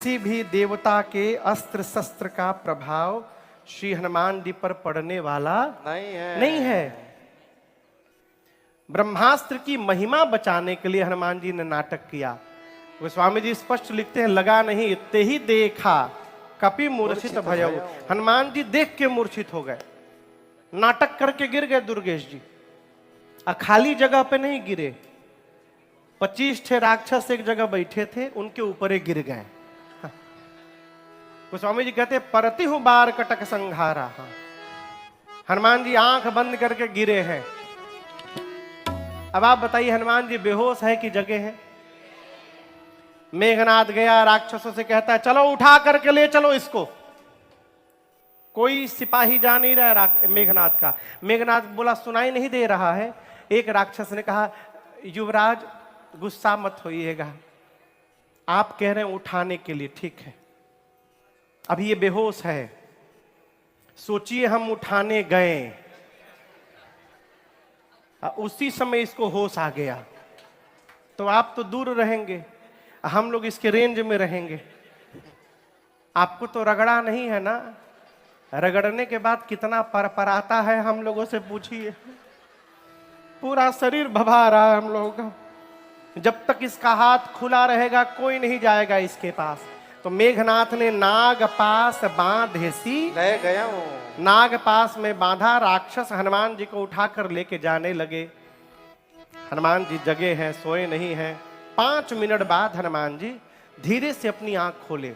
किसी भी देवता के अस्त्र शस्त्र का प्रभाव श्री हनुमान जी पर पड़ने वाला नहीं है। ब्रह्मास्त्र की महिमा बचाने के लिए हनुमान जी ने नाटक किया। गोस्वामी जी स्पष्ट लिखते हैं, लगा नहीं इतने ही देखा कपि मूर्छित भयउ। हनुमान जी देख के मूर्छित हो गए, नाटक करके गिर गए दुर्गेश जी। खाली जगह पे नहीं गिरे, 25 ठे राक्षस एक जगह बैठे थे, उनके ऊपर ही गिर गए। गोस्वामी जी कहते परति हूं बार कटक संघारा। हनुमान जी आंख बंद करके गिरे हैं। अब आप बताइए, हनुमान जी बेहोश है कि जगे हैं? मेघनाद गया, राक्षसों से कहता है चलो उठा करके ले चलो इसको। कोई सिपाही जा नहीं रहा मेघनाद का। मेघनाद बोला सुनाई नहीं दे रहा है। एक राक्षस ने कहा, युवराज गुस्सा मत होइएगा, आप कह रहे हैं उठाने के लिए, ठीक है, अभी ये बेहोश है, सोचिए हम उठाने गए, उसी समय इसको होश आ गया, तो आप तो दूर रहेंगे, हम लोग इसके रेंज में रहेंगे। आपको तो रगड़ा नहीं है ना? रगड़ने के बाद कितना परपराता है हम लोगों से पूछिए। पूरा शरीर भभा रहा है हम लोगों का। जब तक इसका हाथ खुला रहेगा कोई नहीं जाएगा इसके पास। तो मेघनाथ ने नाग पास बांधेसी ले गया। नाग पास में बांधा, राक्षस हनुमान जी को उठाकर लेके जाने लगे। हनुमान जी जगे हैं, सोए नहीं हैं। 5 मिनट बाद हनुमान जी धीरे से अपनी आंख खोले।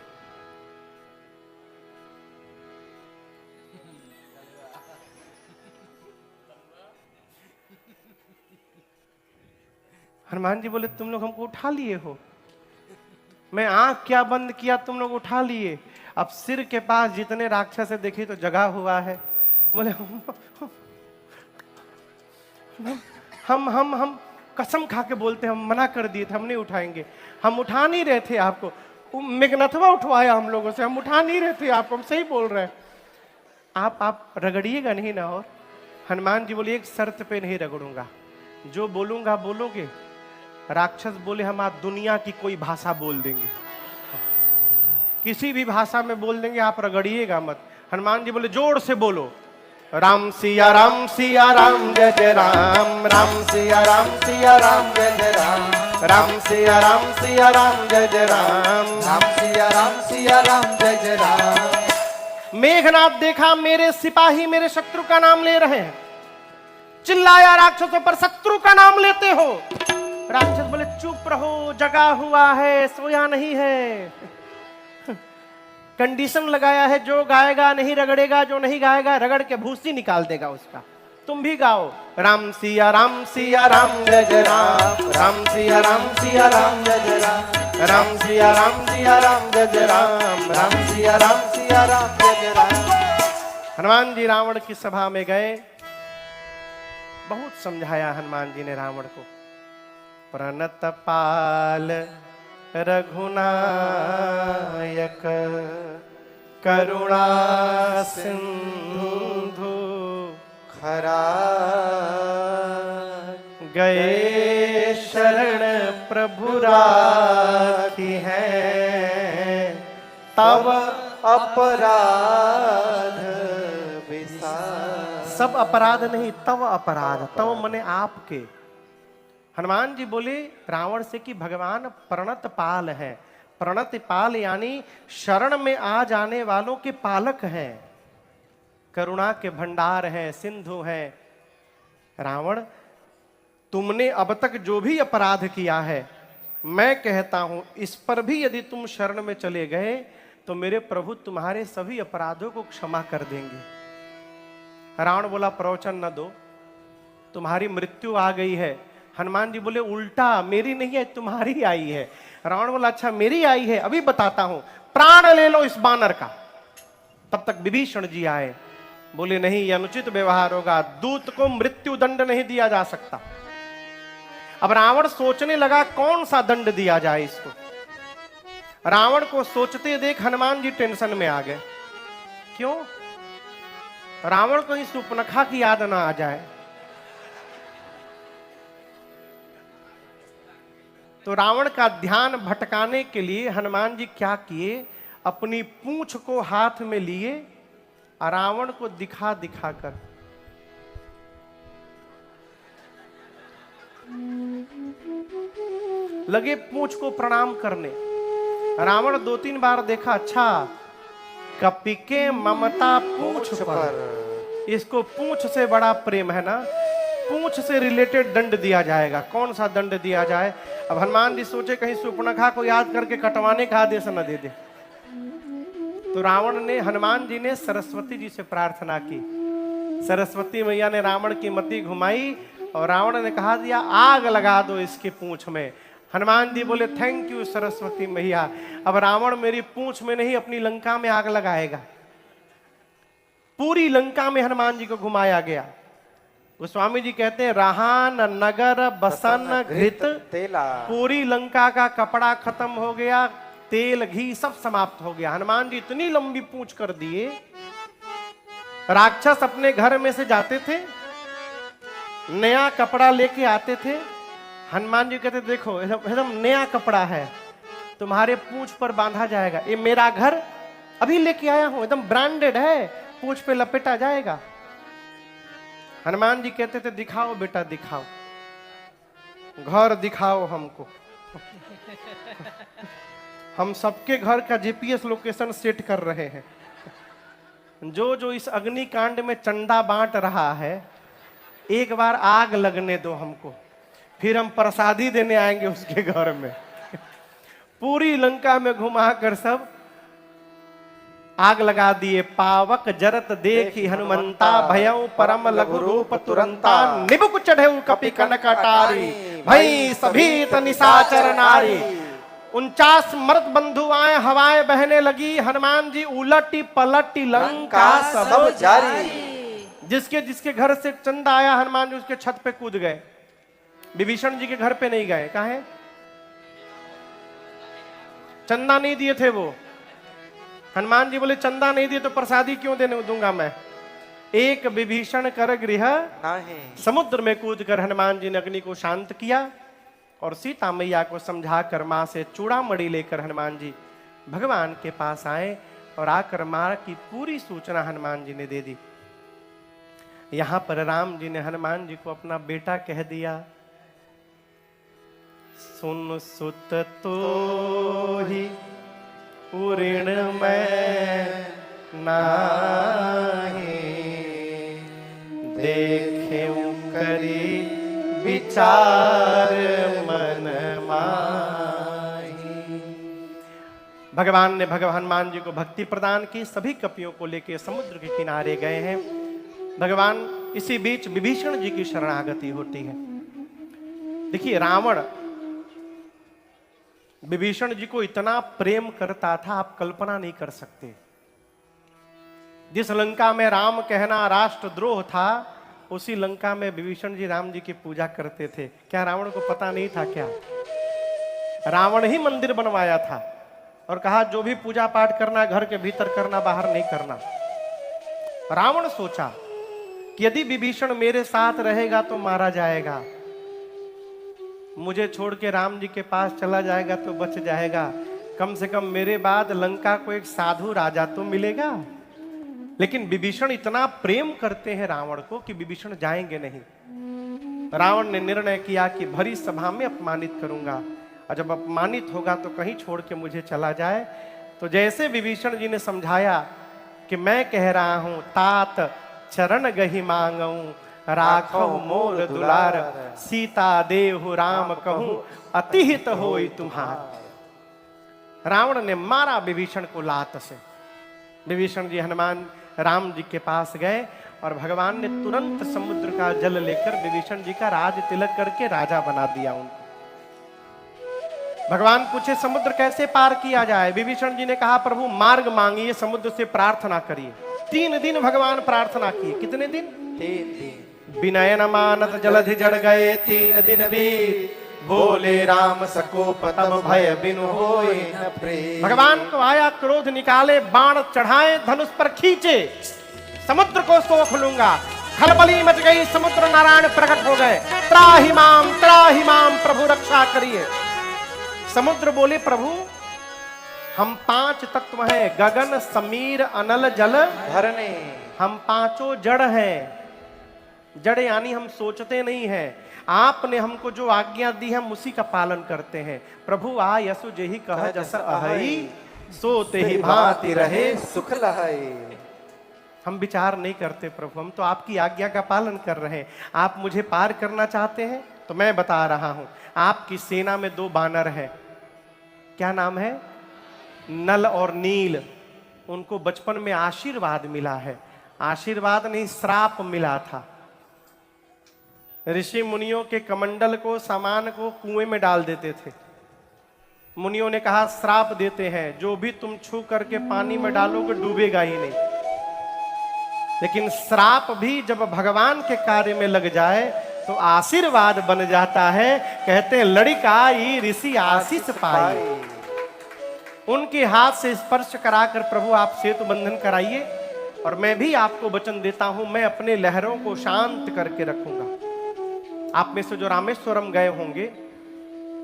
हनुमान जी बोले तुम लोग हमको उठा लिए हो? मैं आंख क्या बंद किया, तुम लोग उठा लिए। अब सिर के पास जितने राक्षस है देखिए तो जगा हुआ है। बोले हम कसम खा के बोलते, हम मना कर दिए थे, हम नहीं उठाएंगे। हम उठा नहीं रहे थे आपको, मेघनाथवा उठवाया हम लोगों से, हम उठा नहीं रहे थे आपको, हम सही बोल रहे हैं। आप रगड़िएगा नहीं ना? और हनुमान जी बोले एक शर्त पे नहीं रगड़ूंगा, जो बोलूंगा बोलोगे। राक्षस बोले हम आज दुनिया की कोई भाषा बोल देंगे, किसी भी भाषा में बोल देंगे, आप रगड़िएगा मत। हनुमान जी बोले जोर से बोलो, राम सिया राम जय जय राम, राम सिया राम जय जय राम, राम सिया राम जय जय राम, राम सिया राम जय जय राम। मेघनाथ देखा मेरे सिपाही मेरे शत्रु का नाम ले रहे हैं, चिल्लाया राक्षसों पर, शत्रु का नाम लेते हो? राक्षस बोले चुप रहो, जगा हुआ है, सोया नहीं है। कंडीशन लगाया है, जो गाएगा नहीं रगड़ेगा, जो नहीं गाएगा रगड़ के भूसी निकाल देगा उसका। तुम भी गाओ, राम सिया राम जय जय राम, राम सिया राम जय जय राम, राम सिया राम जय जय राम, राम सिया राम जय जय राम। हनुमान जी रावण की सभा में गए, बहुत समझाया हनुमान जी ने रावण को। प्रणत पाल रघुनायक करुणा सिंधु खरा, गए शरण प्रभु राखी है, तब अपराध विसार। सब अपराध नहीं, तव अपराध, तव मने आपके। हनुमान जी बोले रावण से कि भगवान प्रणत पाल है। प्रणत पाल यानी शरण में आ जाने वालों के पालक हैं, करुणा के भंडार हैं, सिंधु हैं। रावण, तुमने अब तक जो भी अपराध किया है, मैं कहता हूं इस पर भी यदि तुम शरण में चले गए तो मेरे प्रभु तुम्हारे सभी अपराधों को क्षमा कर देंगे। रावण बोला प्रवचन न दो, तुम्हारी मृत्यु आ गई है। हनुमान जी बोले उल्टा, मेरी नहीं है तुम्हारी आई है। रावण बोला अच्छा मेरी आई है, अभी बताता हूं, प्राण ले लो इस बानर का। तब तक विभीषण जी आए, बोले नहीं यह अनुचित व्यवहार होगा, दूत को मृत्यु दंड नहीं दिया जा सकता। अब रावण सोचने लगा कौन सा दंड दिया जाए इसको। रावण को सोचते देख हनुमान जी टेंशन में आ गए। क्यों? रावण को इस सुपनखा की याद ना आ जाए। तो रावण का ध्यान भटकाने के लिए हनुमान जी क्या किए, अपनी पूंछ को हाथ में लिए और रावण को दिखा दिखा कर लगे पूंछ को प्रणाम करने। रावण 2-3 बार देखा, अच्छा कपि के ममता पूंछ पर, इसको पूंछ से बड़ा प्रेम है ना, पूंछ से रिलेटेड दंड दिया जाएगा। कौन सा दंड दिया जाए? अब हनुमान जी सोचे कहीं शूर्पणखा को याद करके कटवाने का आदेश न दे दे। तो रावण ने, हनुमान जी ने सरस्वती जी से प्रार्थना की। सरस्वती मैया ने रावण की मति घुमाई और रावण ने कहा दिया आग लगा दो इसकी पूंछ में। हनुमान जी बोले थैंक यू सरस्वती मैया, अब रावण मेरी पूंछ में नहीं अपनी लंका में आग लगाएगा। पूरी लंका में हनुमान जी को घुमाया गया। गोस्वामी जी कहते हैं रहान नगर बसन घृत तेला, पूरी लंका का कपड़ा खत्म हो गया, तेल घी सब समाप्त हो गया। हनुमान जी इतनी लंबी पूंछ कर दिए, राक्षस अपने घर में से जाते थे, नया कपड़ा लेके आते थे। हनुमान जी कहते देखो एकदम नया कपड़ा है, तुम्हारे पूंछ पर बांधा जाएगा, ये मेरा घर अभी लेके आया हूं, एकदम ब्रांडेड है, पूंछ पे लपेटा जाएगा। हनुमान जी कहते थे दिखाओ बेटा दिखाओ, घर दिखाओ हमको। हम सबके घर का जीपीएस लोकेशन सेट कर रहे हैं। जो जो इस अग्निकांड में चंदा बांट रहा है, एक बार आग लगने दो हमको, फिर हम प्रसादी देने आएंगे उसके घर में। पूरी लंका में घुमाकर सब आग लगा दिए। पावक जरत देखी हनुमंता, भयउ परम लघु रूप तुरंता, निबुक चढ़ेउ कपि कनक अटारी, भई सभीत निशाचर नारी। 49 मर्द बंधु आए, हवाएं बहने लगी, हनुमान जी उलटी पलटी लंका सब जारी। जिसके जिसके घर से चंदा आया हनुमान जी उसके छत पे कूद गए। विभीषण जी के घर पे नहीं गए, कहा है चंदा नहीं दिए थे वो। हनुमान जी बोले चंदा नहीं दिए तो प्रसादी क्यों देने दूंगा मैं। एक विभीषण कर गृह समुद्र में कूद कर हनुमान जी ने अग्नि को शांत किया और सीता मैया को समझाकर मां से चूड़ामणि लेकर हनुमान जी भगवान के पास आए और आकर मां की पूरी सूचना हनुमान जी ने दे दी। यहां पर राम जी ने हनुमान जी को अपना बेटा कह दिया। सुन सुत तो ही उऋण मैं नाहि, देखे करी विचार मन माही। भगवान ने हनुमान जी को भक्ति प्रदान की, सभी कपियों को लेकर समुद्र के किनारे गए हैं। भगवान इसी बीच विभीषण जी की शरणागति होती है। देखिए रावण विभीषण जी को इतना प्रेम करता था, आप कल्पना नहीं कर सकते। जिस लंका में राम कहना राष्ट्रद्रोह था, उसी लंका में विभीषण जी राम जी की पूजा करते थे। क्या रावण को पता नहीं था क्या? रावण ही मंदिर बनवाया था और कहा जो भी पूजा पाठ करना घर के भीतर करना, बाहर नहीं करना। रावण सोचा कि यदि विभीषण मेरे साथ रहेगा तो मारा जाएगा, मुझे छोड़ के राम जी के पास चला जाएगा तो बच जाएगा, कम से कम मेरे बाद लंका को एक साधु राजा तो मिलेगा। लेकिन विभीषण इतना प्रेम करते हैं रावण को कि विभीषण जाएंगे नहीं। रावण ने निर्णय किया कि भरी सभा में अपमानित करूंगा, और जब अपमानित होगा तो कहीं छोड़ के मुझे चला जाए। तो जैसे विभीषण जी ने समझाया कि मैं कह रहा हूं तात चरण गहि मांगऊं, राखो मोर दुलार, सीता देहु राम कहूं, अतिहित होई तुम्हार। रावण ने मारा विभीषण को लात से। विभीषण जी हनुमान राम जी के पास गए और भगवान ने तुरंत समुद्र का जल लेकर विभीषण जी का राज तिलक करके राजा बना दिया उनको। भगवान पूछे समुद्र कैसे पार किया जाए? विभीषण जी ने कहा प्रभु मार्ग मांगिए, समुद्र से प्रार्थना करिए। 3 दिन भगवान प्रार्थना किए। कितने दिन? 3 दिन। विनय न मानत जलधि जड़ गए, 3 दिन बीत बोले राम सकोप तब भय बिनु होए न प्रेम। भगवान को आया क्रोध, निकाले बाण चढ़ाए, धनुष पर खींचे, समुद्र को सोख लूंगा। खलबली मच गई, समुद्र नारायण प्रकट हो गए। त्राहि माम प्रभु रक्षा करिए। समुद्र बोले प्रभु हम 5 तत्व हैं, गगन समीर अनल जल धरने। हम पांचों जड़ हैं। जड़ यानी हम सोचते नहीं हैं। आपने हमको जो आज्ञा दी है हम उसी का पालन करते हैं। प्रभु आ यसु जेहि कह जस अहई, सोते ही भांति रहे सुख लहै। हम विचार नहीं करते प्रभु, हम तो आपकी आज्ञा का पालन कर रहे हैं। आप मुझे पार करना चाहते हैं तो मैं बता रहा हूं, आपकी सेना में 2 बानर हैं। क्या नाम है? नल और नील। उनको बचपन में आशीर्वाद मिला है। आशीर्वाद नहीं, श्राप मिला था। ऋषि मुनियों के कमंडल को, सामान को कुएं में डाल देते थे। मुनियों ने कहा श्राप देते हैं, जो भी तुम छू करके पानी में डालोगे डूबेगा ही नहीं। लेकिन श्राप भी जब भगवान के कार्य में लग जाए तो आशीर्वाद बन जाता है। कहते हैं लड़िकाई ऋषि आशीष पाए। उनके हाथ से स्पर्श कराकर प्रभु आप सेतु बंधन कराइए, और मैं भी आपको वचन देता हूं, मैं अपने लहरों को शांत करके रखूंगा। आप में से जो रामेश्वरम गए होंगे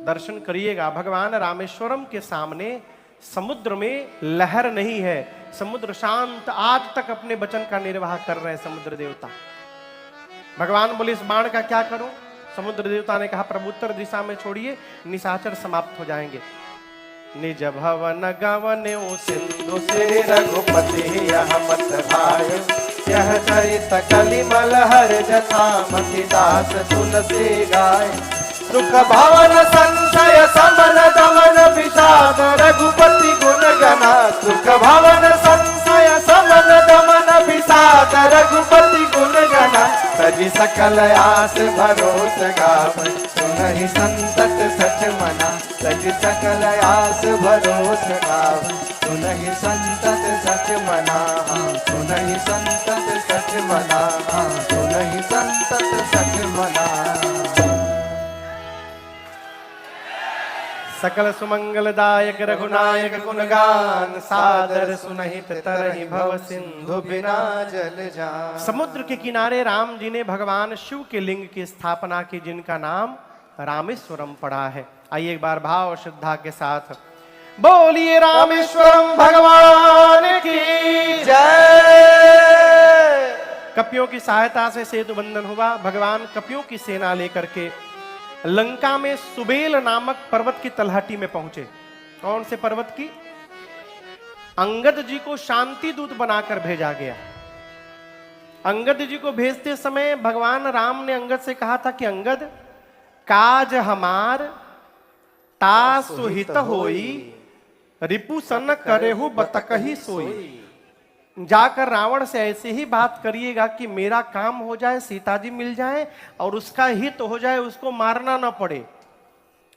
दर्शन करिएगा। भगवान रामेश्वरम के सामने समुद्र में लहर नहीं है, समुद्र शांत आज तक अपने वचन का निर्वाह कर रहे हैं समुद्र देवता। भगवान बोले इस बाण का क्या करूं? समुद्र देवता ने कहा प्रभु उत्तर दिशा में छोड़िए, निशाचर समाप्त हो जाएंगे। निज भवन गवने सिंधु से रघुपति यह मत भाय, यह चरित कलिमल हर जथा मति दास तुलसी गाय। सुख भवन संशय समन दमन विषाद रघुपति गुण गना। सुख भवन संशय समन दमन विषाद रघुपति गुण गना। सजी सकल आस भरोस गावै, सुनहि संतत सच मना। सजी सकल आस भरोस गावै, सुनहि संतत सच मना। सुनहि संतत सच मना। सुनहि संतत सच मना। सकल सुमंगलदायक रघुनायक गुणगान, सादर सुनहित तरहि भव सिंधु बिना जल जान। समुद्र के किनारे राम जी ने भगवान शिव के लिंग की स्थापना की, जिनका नाम रामेश्वरम पड़ा है। आइए एक बार भाव और श्रद्धा के साथ बोलिए रामेश्वरम भगवान की जय। कपियों की सहायता से सेतु बंधन हुआ। भगवान कपियों की सेना लेकर के लंका में सुबेल नामक पर्वत की तलहटी में पहुंचे। कौन से पर्वत की? अंगद जी को शांति दूत बनाकर भेजा गया। अंगद जी को भेजते समय भगवान राम ने अंगद से कहा था कि अंगद काज हमार ता सुहित होई, रिपु सन करेहु बतकही सोई। जाकर रावण से ऐसे ही बात करिएगा कि मेरा काम हो जाए, सीता जी मिल जाए और उसका हित हो जाए, उसको मारना ना पड़े।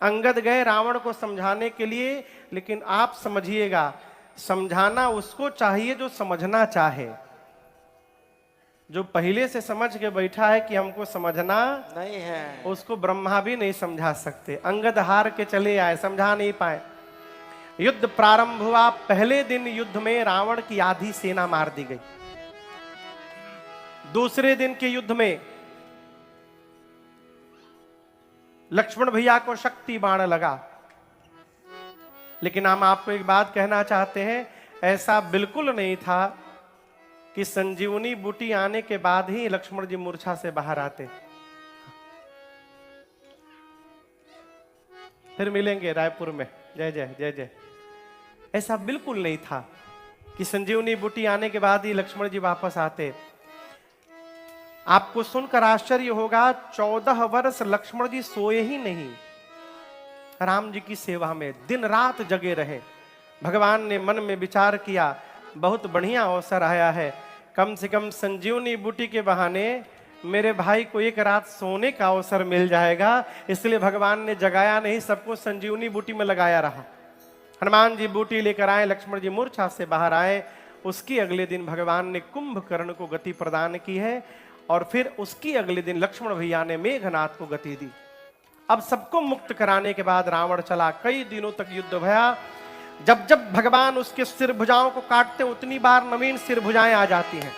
अंगद गए रावण को समझाने के लिए, लेकिन आप समझिएगा समझाना उसको चाहिए जो समझना चाहे। जो पहले से समझ के बैठा है कि हमको समझना नहीं है, उसको ब्रह्मा भी नहीं समझा सकते। अंगद हार के चले आए, समझा नहीं पाए। युद्ध प्रारंभ हुआ। पहले दिन युद्ध में रावण की आधी सेना मार दी गई। दूसरे दिन के युद्ध में लक्ष्मण भैया को शक्ति बाण लगा। लेकिन हम आपको एक बात कहना चाहते हैं, ऐसा बिल्कुल नहीं था कि संजीवनी बूटी आने के बाद ही लक्ष्मण जी मूर्छा से बाहर आते। फिर मिलेंगे रायपुर में, जय जय जय जय। ऐसा बिल्कुल नहीं था कि संजीवनी बूटी आने के बाद ही लक्ष्मण जी वापस आते। आपको सुनकर आश्चर्य होगा, 14 वर्ष लक्ष्मण जी सोए ही नहीं। राम जी की सेवा में दिन रात जगे रहे। भगवान ने मन में विचार किया, बहुत बढ़िया अवसर आया है, कम से कम संजीवनी बूटी के बहाने मेरे भाई को एक रात सोने का अवसर मिल जाएगा। इसलिए भगवान ने जगाया नहीं, सबको संजीवनी बूटी में लगाया रहा। हनुमान जी बूटी लेकर आए, लक्ष्मण जी मूर्छा से बाहर आए। उसकी अगले दिन भगवान ने कुंभकर्ण को गति प्रदान की है, और फिर उसकी अगले दिन लक्ष्मण भैया ने मेघनाथ को गति दी। अब सबको मुक्त कराने के बाद रावण चला। कई दिनों तक युद्ध भया। जब जब भगवान उसके सिर भुजाओं को काटते, उतनी बार नवीन सिर भुजाएं आ जाती हैं।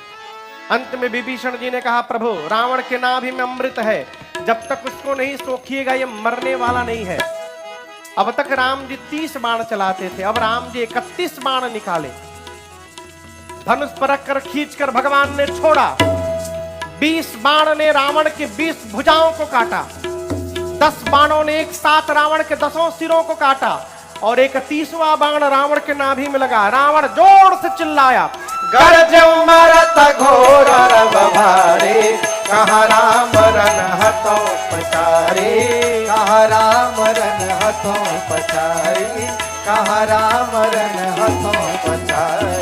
अंत में विभीषण जी ने कहा, प्रभु रावण के नाभि में अमृत है, जब तक उसको नहीं सोखिएगा ये मरने वाला नहीं है। अब तक राम जी 30 बाण चलाते थे, अब राम जी 31 बाण निकाले, धनुष पर रखकर खींचकर भगवान ने छोड़ा। 20 बाण ने रावण के 20 भुजाओं को काटा, 10 बाणों ने एक साथ रावण के 10 सिरों को काटा, और 31वां बाण रावण के नाभि में लगा। रावण जोर से चिल्लाया, गरज मरत घोर रव भारे, कहाँ राम रन हथों पचारे, कहाँ राम रन हथों पचारे, कहाँ राम रन हथों पचारे।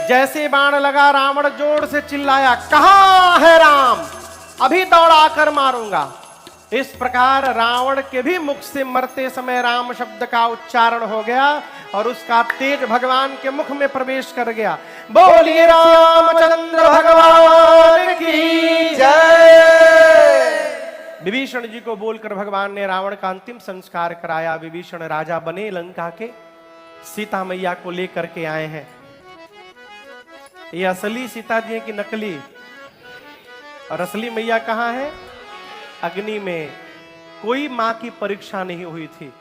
जैसे बाण लगा रावण जोर से चिल्लाया, कहाँ है राम, अभी दौड़ा कर मारूंगा। इस प्रकार रावण के भी मुख से मरते समय राम शब्द का उच्चारण हो गया और उसका तेज भगवान के मुख में प्रवेश कर गया। बोलिए रामचंद्र भगवान की जय। विभीषण जी को बोलकर भगवान ने रावण का अंतिम संस्कार कराया। विभीषण राजा बने लंका के, सीता मैया को लेकर के आए हैं। ये असली सीता जी है कि नकली? और असली मैया कहां है? अग्नि में। कोई मां की परीक्षा नहीं हुई थी।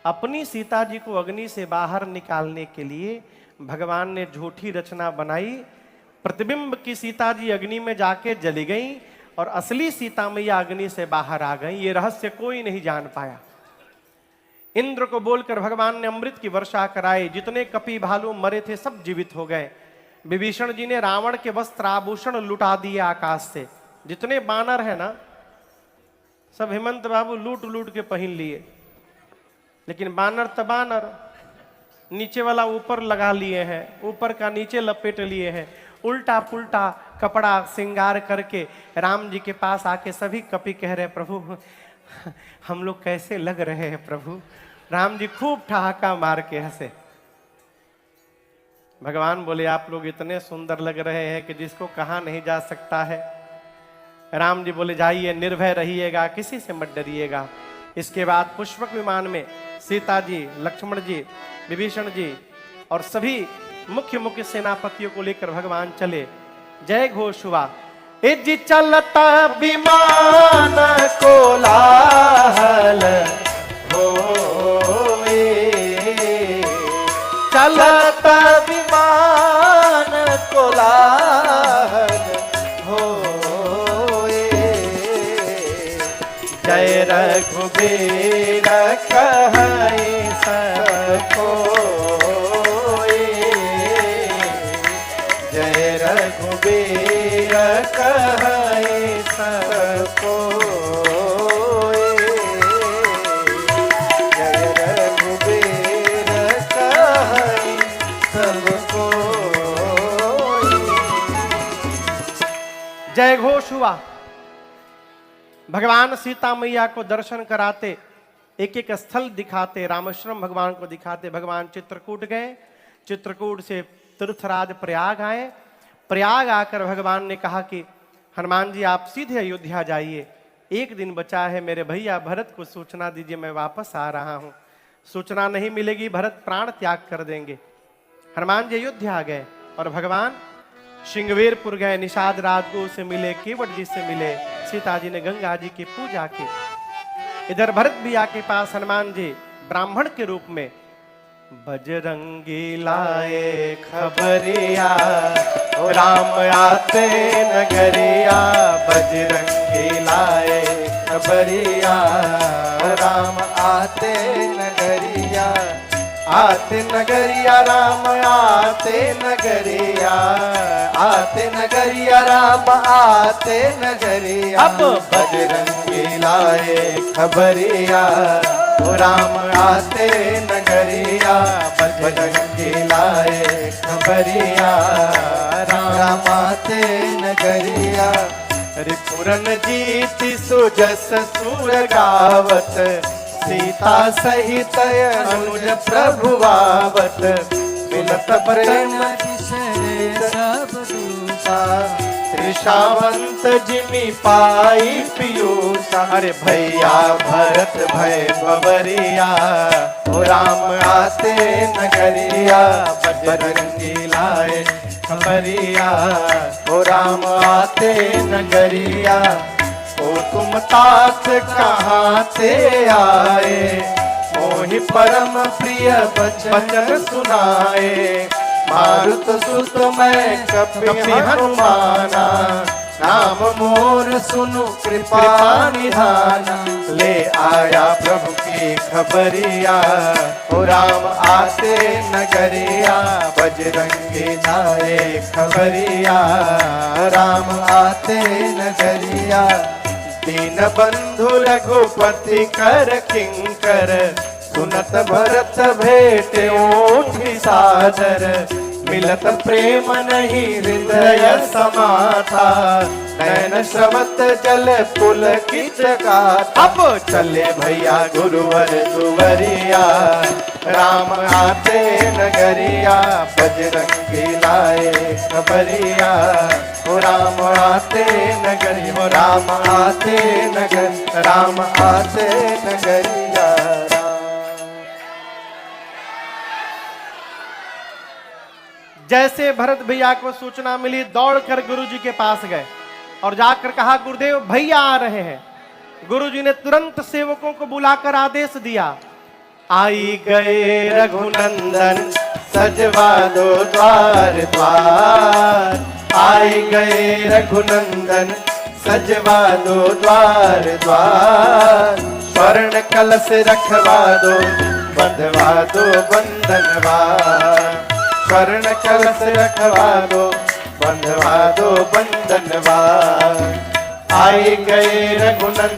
अपनी सीता जी को अग्नि से बाहर निकालने के लिए भगवान ने झूठी रचना बनाई। प्रतिबिंब की सीता जी अग्नि में जाके जली गई और असली सीता मैया अग्नि से बाहर आ गई। ये रहस्य कोई नहीं जान पाया। इंद्र को बोलकर भगवान ने अमृत की वर्षा कराई। जितने कपि भालू मरे थे सब जीवित हो गए। विभीषण जी ने रावण के वस्त्र आभूषण लुटा दिए आकाश से। जितने बानर है ना, सब हेमंत बाबू लूट लूट के पहन लिए, लेकिन बानर तो बानर, नीचे वाला ऊपर लगा लिए हैं, ऊपर का नीचे लपेट लिए हैं। उल्टा पुल्टा कपड़ा श्रृंगार करके राम जी के पास आके सभी कपि कह रहे, प्रभु हम लोग कैसे लग रहे हैं प्रभु। राम जी खूब ठहाका मार के हंसे। भगवान बोले, आप लोग इतने सुंदर लग रहे हैं कि जिसको कहा नहीं जा सकता है। राम जी बोले, जाइए, निर्भय रहिएगा, किसी से मत डरिएगा। इसके बाद पुष्पक विमान में सीता जी, लक्ष्मण जी, विभीषण जी और सभी मुख्य मुख्य सेनापतियों को लेकर भगवान चले। जय घोष हुआ। इज चलता विमान कोलाहल होए, चलता विमान कोलाहल होए, जय रघुबीर कहाई सबको, जय रघुबीर कहाई सबको, जय रघुबीर कहाई सबको। जय घोष हुआ। भगवान सीता मैया को दर्शन कराते, एक एक स्थल दिखाते, रामेश्वरम भगवान को दिखाते। भगवान चित्रकूट गए, चित्रकूट से तीर्थराज प्रयाग आए। प्रयाग आकर भगवान ने कहा कि हनुमान जी आप सीधे अयोध्या जाइए, एक दिन बचा है, मेरे भैया भरत को सूचना दीजिए मैं वापस आ रहा हूं। सूचना नहीं मिलेगी भरत प्राण त्याग कर देंगे। हनुमान जी अयोध्या गए और भगवान श्रृंगवेरपुर गए, निषाद राजगुरु से मिले, केवट जी से मिले। सीता जी ने गंगा जी की पूजा की। इधर भरत भैया के पास हनुमान जी ब्राह्मण के रूप में, बजरंगी लाए खबरिया राम आते नगरिया, बजरंगी लाए खबरिया राम आते नगरिया, आते नगरिया राम आते नगरिया, आते नगरिया राम आते नगरिया। अब बजरंगी लाए खबरिया राम आते नगरिया, बजरंगी लाए खबरिया राम आते नगरिया। रिपुरन जीति सुजस सुर गावत, सीता सहित अनुज प्रभु आवत, मिलत प्रेम सब दूसा, त्रिषावंत जिमि पाई पीयूषा। अरे भैया भरत भय बबरिया, ओ राम आते नगरिया, बजरंगी लाए खबरिया, ओ राम आते नगरिया। ओ तुम तात कहाँ से आए, मोहि परम प्रिय बचन सुनाए। मारुत सुत मैं कपि हनुमाना, नाम मोर सुनु कृपा निधाना। ले आया प्रभु की खबरिया, ओ राम आते नगरिया। बजरंगी लाए खबरिया, राम आते नगरिया। दीन बंधु रघुपति कर किंकर, सुनत भरत भेटे ओठि सादर। मिलत प्रेम नहीं हृदय समाता, नैन श्रवत जल पुलकित गाथा। अब चले भैया गुरुवर दुवरिया, राम आते नगरिया। बजरंगी लाए खबरिया, ओ राम आते नगरी, ओ राम आते नगर, राम आते नगरिया। जैसे भरत भैया को सूचना मिली, दौड़कर गुरुजी के पास गए और जाकर कहा, गुरुदेव भैया आ रहे हैं। गुरुजी ने तुरंत सेवकों को बुलाकर आदेश दिया, आई गए रघुनंदन सजवा दो द्वार द्वार। आई गए रघुनंदन सजवा दो द्वार द्वार। स्वर्ण कलश रखवा दो, बंधवा दो बंधनवार। स्वर्ण कलश रखवा दो, बंधवा दो बंधनवार। आई गए रघुनंदन